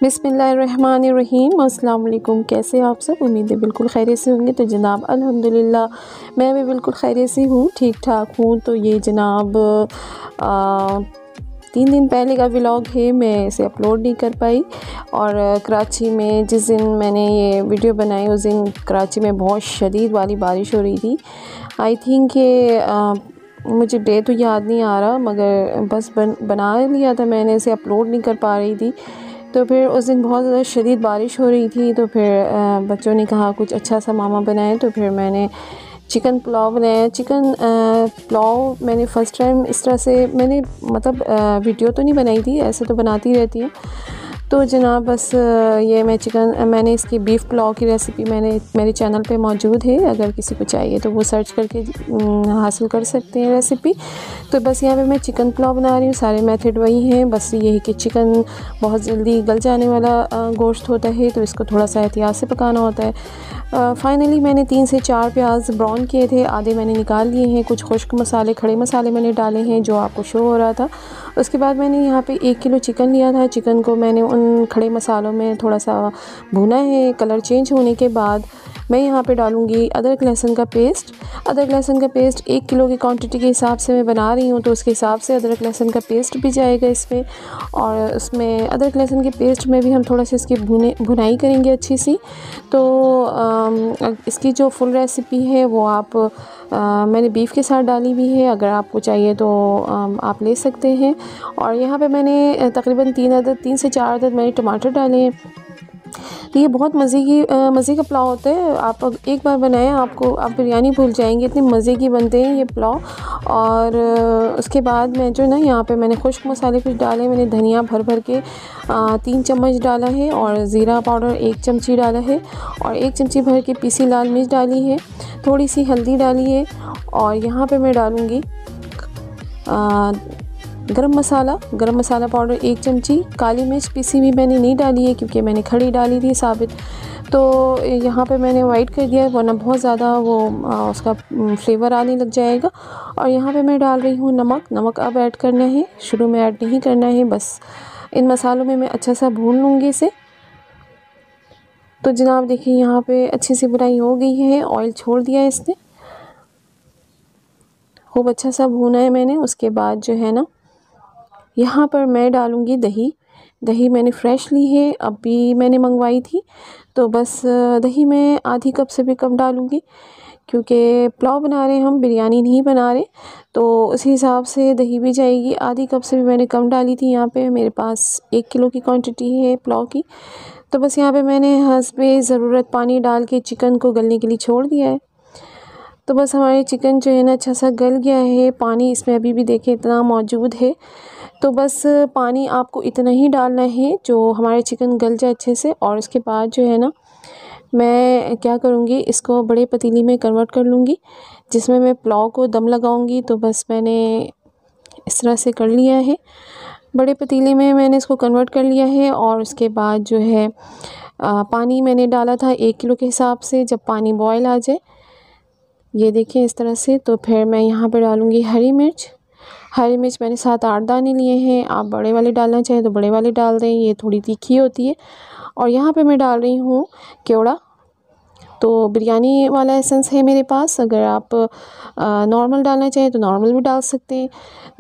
बिस्मिल्लाहिर्रहमानिर्रहीम। अस्सलाम वालेकुम। कैसे आप सब? उम्मीद है बिल्कुल खैरियत से होंगे। तो जनाब अल्हम्दुलिल्लाह मैं भी बिल्कुल खैरियत से हूँ, ठीक ठाक हूँ। तो ये जनाब 3 दिन पहले का व्लॉग है, मैं इसे अपलोड नहीं कर पाई। और कराची में जिस दिन मैंने ये वीडियो बनाई उस दिन कराची में बहुत शदीद वाली बारिश हो रही थी। आई थिंक कि मुझे डे तो याद नहीं आ रहा, मगर बस बना लिया था मैंने, इसे अपलोड नहीं कर पा रही थी। तो फिर उस दिन बहुत ज़्यादा शदीद बारिश हो रही थी। तो फिर बच्चों ने कहा कुछ अच्छा सा मामा बनाए, तो फिर मैंने चिकन पुलाव बनाया। चिकन पुलाव मैंने फ़र्स्ट टाइम इस तरह से मैंने मतलब वीडियो तो नहीं बनाई थी, ऐसे तो बनाती रहती हूँ। तो जनाब बस ये मैंने इसकी बीफ़ पुलाव की रेसिपी मेरे चैनल पे मौजूद है, अगर किसी को चाहिए तो वो सर्च करके हासिल कर सकते हैं रेसिपी। तो बस यहाँ पे मैं चिकन पुलाव बना रही हूँ, सारे मेथड वही हैं। बस ये है कि चिकन बहुत जल्दी गल जाने वाला गोश्त होता है, तो इसको थोड़ा सा एहतियात से पकाना होता है। फाइनली मैंने 3 से 4 प्याज ब्राउन किए थे, आधे मैंने निकाल लिए हैं। कुछ खुश्क मसाले, खड़े मसाले मैंने डाले हैं जो आपको शो हो रहा था। उसके बाद मैंने यहाँ पे 1 किलो चिकन लिया था। चिकन को मैंने उन खड़े मसालों में थोड़ा सा भुना है। कलर चेंज होने के बाद मैं यहाँ पे डालूँगी अदरक लहसुन का पेस्ट। अदरक लहसुन का पेस्ट 1 किलो की क्वांटिटी के हिसाब से मैं बना रही हूँ, तो उसके हिसाब से अदरक लहसुन का पेस्ट भी जाएगा इसमें। और उसमें अदरक लहसुन के पेस्ट में भी हम थोड़ा सा इसकी भुनाई करेंगे अच्छी सी। तो इसकी जो फुल रेसिपी है वो मैंने बीफ के साथ डाली हुई है, अगर आपको चाहिए तो आप ले सकते हैं। और यहाँ पे मैंने तकरीबन 3 से 4 अदद मैंने टमाटर डाले हैं। तो ये बहुत मज़े का पुलाव होता है। आप एक बार बनाएं, आप बिरयानी भूल जाएंगे, इतने मज़े की बनते हैं ये पुलाव। और उसके बाद मैं जो ना यहाँ पे मैंने खुश्क मसाले कुछ डाले। मैंने धनिया भर के 3 चम्मच डाला है, और ज़ीरा पाउडर 1 चमची डाला है, और 1 चमची भर के पीसी लाल मिर्च डाली है, थोड़ी सी हल्दी डाली है। और यहाँ पे मैं डालूँगी गरम मसाला पाउडर 1 चमची। काली मिर्च पीसी हुई मैंने नहीं डाली है क्योंकि मैंने खड़ी डाली थी साबित। तो यहाँ पे मैंने वाइट कर दिया, वरना बहुत ज़्यादा वो उसका फ्लेवर आने लग जाएगा। और यहाँ पे मैं डाल रही हूँ नमक अब ऐड करना है, शुरू में ऐड नहीं करना है। बस इन मसालों में मैं अच्छा सा भून लूँगी इसे। तो जनाब देखिए यहाँ पे अच्छी सी भुनाई हो गई है, ऑयल छोड़ दिया है इसने, खूब अच्छा सा भूना है मैंने। उसके बाद जो है ना यहाँ पर मैं डालूँगी दही मैंने फ़्रेश ली है, अभी मैंने मंगवाई थी। तो बस दही मैं आधी कप से भी कम डालूँगी, क्योंकि पुलाव बना रहे हैं हम, बिरयानी नहीं बना रहे। तो उसी हिसाब से दही भी जाएगी। आधी कप से भी मैंने कम डाली थी। यहाँ पे मेरे पास 1 किलो की क्वांटिटी है पुलाव की। तो बस यहाँ पे मैंने हस्बे ज़रूरत पानी डाल के चिकन को गलने के लिए छोड़ दिया है। तो बस हमारे चिकन जो है ना अच्छा सा गल गया है। पानी इसमें अभी भी देखें इतना मौजूद है। तो बस पानी आपको इतना ही डालना है जो हमारे चिकन गल जाए अच्छे से। और उसके बाद जो है ना मैं क्या करूँगी, इसको बड़े पतीली में कन्वर्ट कर लूँगी, जिसमें मैं पुलाव को दम लगाऊँगी। तो बस मैंने इस तरह से कर लिया है, बड़े पतीले में मैंने इसको कन्वर्ट कर लिया है। और उसके बाद जो है पानी मैंने डाला था 1 किलो के हिसाब से। जब पानी बॉयल आ जाए, ये देखें इस तरह से, तो फिर मैं यहाँ पर डालूँगी हरी मिर्च मैंने 7-8 दाने लिए हैं। आप बड़े वाले डालना चाहें तो बड़े वाले डाल दें, ये थोड़ी तीखी होती है। और यहाँ पे मैं डाल रही हूँ केवड़ा, तो बिरयानी वाला एसेंस है मेरे पास। अगर आप नॉर्मल डालना चाहें तो नॉर्मल भी डाल सकते हैं।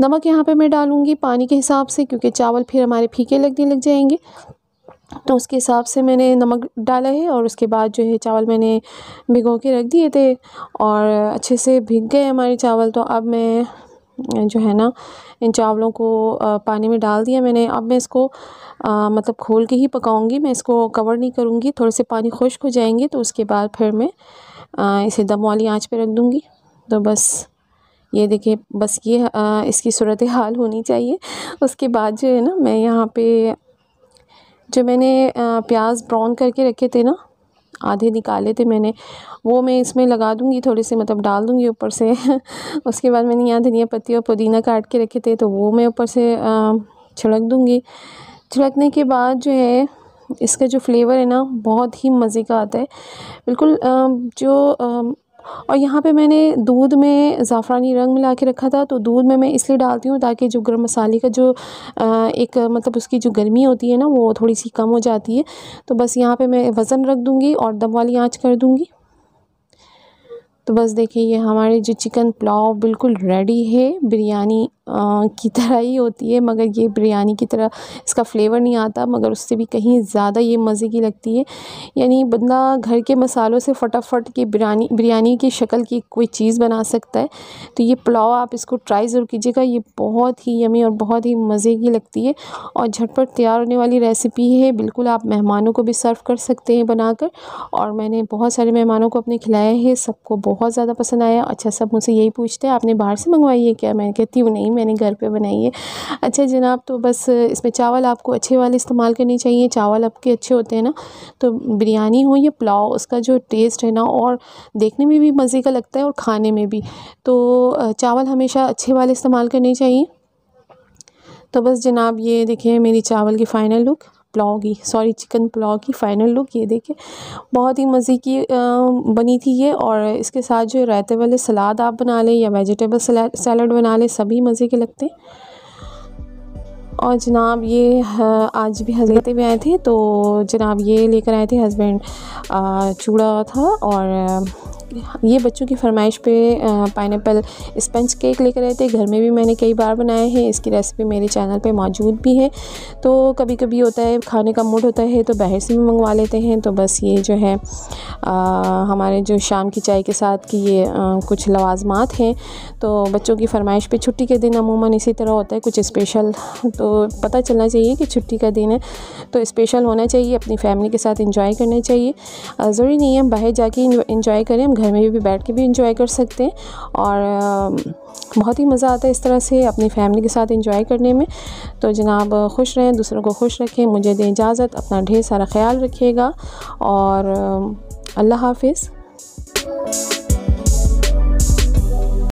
नमक यहाँ पे मैं डालूँगी पानी के हिसाब से, क्योंकि चावल फिर हमारे फीके लगने लग जाएंगे, तो उसके हिसाब से मैंने नमक डाला है। और उसके बाद जो है चावल मैंने भिगो के रख दिए थे, और अच्छे से भीग गए हमारे चावल। तो अब मैं जो है ना इन चावलों को पानी में डाल दिया मैंने। अब मैं इसको मतलब खोल के ही पकाऊंगी, मैं इसको कवर नहीं करूंगी। थोड़े से पानी खुश्क हो जाएंगे तो उसके बाद फिर मैं इसे दम वाली आंच पे रख दूंगी। तो बस ये देखिए, बस ये इसकी सूरत हाल होनी चाहिए। उसके बाद जो है ना मैं यहाँ पे जो मैंने प्याज ब्राउन करके रखे थे ना, आधे निकाले थे मैंने, वो मैं इसमें लगा दूंगी, थोड़े से मतलब डाल दूंगी ऊपर से। उसके बाद मैंने यहाँ धनिया पत्ती और पुदीना काट के रखे थे, तो वो मैं ऊपर से छिड़क दूंगी। छिड़कने के बाद जो है इसका जो फ्लेवर है ना बहुत ही मज़े का आता है। बिल्कुल जो और यहाँ पे मैंने दूध में ज़ाफ़रानी रंग मिला के रखा था, तो दूध में मैं इसलिए डालती हूँ ताकि जो गरम मसाले का जो एक मतलब उसकी जो गर्मी होती है ना वो थोड़ी सी कम हो जाती है। तो बस यहाँ पे मैं वज़न रख दूँगी और दम वाली आंच कर दूँगी। तो बस देखिए ये हमारे जो चिकन पुलाव बिल्कुल रेडी है। बिरयानी की तरह ही होती है, मगर ये बिरयानी की तरह इसका फ्लेवर नहीं आता, मगर उससे भी कहीं ज़्यादा ये मज़े की लगती है। यानी बंदा घर के मसालों से फटाफट की बिरयानी की शक्ल की कोई चीज़ बना सकता है। तो ये पुलाव आप इसको ट्राई ज़रूर कीजिएगा, ये बहुत ही यमी और बहुत ही मज़े की लगती है और झटपट तैयार होने वाली रेसिपी है। बिल्कुल आप मेहमानों को भी सर्व कर सकते हैं बनाकर, और मैंने बहुत सारे मेहमानों को अपने खिलाया है, सबको बहुत ज़्यादा पसंद आया। अच्छा, सब मुझसे यही पूछते हैं आपने बाहर से मंगवाई है क्या? मैं कहती हूँ नहीं, मैंने घर पे बनाई है। अच्छा जनाब, तो बस इसमें चावल आपको अच्छे वाले इस्तेमाल करने चाहिए। चावल आपके अच्छे होते हैं ना, तो बिरयानी हो या पुलाव, उसका जो टेस्ट है ना और देखने में भी मज़े का लगता है और खाने में भी। तो चावल हमेशा अच्छे वाले इस्तेमाल करने चाहिए। तो बस जनाब ये देखिए मेरी चावल की फ़ाइनल लुक, चिकन पुलाव की फ़ाइनल लुक ये देखिए, बहुत ही मज़े की बनी थी ये। और इसके साथ जो रायते वाले सलाद आप बना लें या वेजिटेबल सैलड बना लें, सभी मज़े के लगते हैं। और जनाब ये आज भी लेते हुए आए थे, तो जनाब ये लेकर आए थे हस्बैंड, चूड़ा था, और ये बच्चों की फरमाइश पे पाइनएप्पल स्पंज केक लेकर आए थे। घर में भी मैंने कई बार बनाए हैं, इसकी रेसिपी मेरे चैनल पे मौजूद भी है। तो कभी कभी होता है खाने का मूड होता है तो बाहर से भी मंगवा लेते हैं। तो बस ये जो है हमारे जो शाम की चाय के साथ की ये कुछ लवाज़मात हैं। तो बच्चों की फरमाइश पे छुट्टी के दिन अमूमन इसी तरह होता है कुछ स्पेशल, तो पता चलना चाहिए कि छुट्टी का दिन है तो स्पेशल होना चाहिए, अपनी फैमिली के साथ एंजॉय करना चाहिए। ज़रूरी नहीं है हम बाहर जाके एंजॉय करें, हम घर में भी बैठ के भी एंजॉय कर सकते हैं। और बहुत ही मज़ा आता है इस तरह से अपनी फैमिली के साथ एंजॉय करने में। तो जनाब खुश रहें, दूसरों को खुश रखें। मुझे दें इजाज़त, अपना ढेर सारा ख्याल रखिएगा और अल्लाह हाफ़िज़।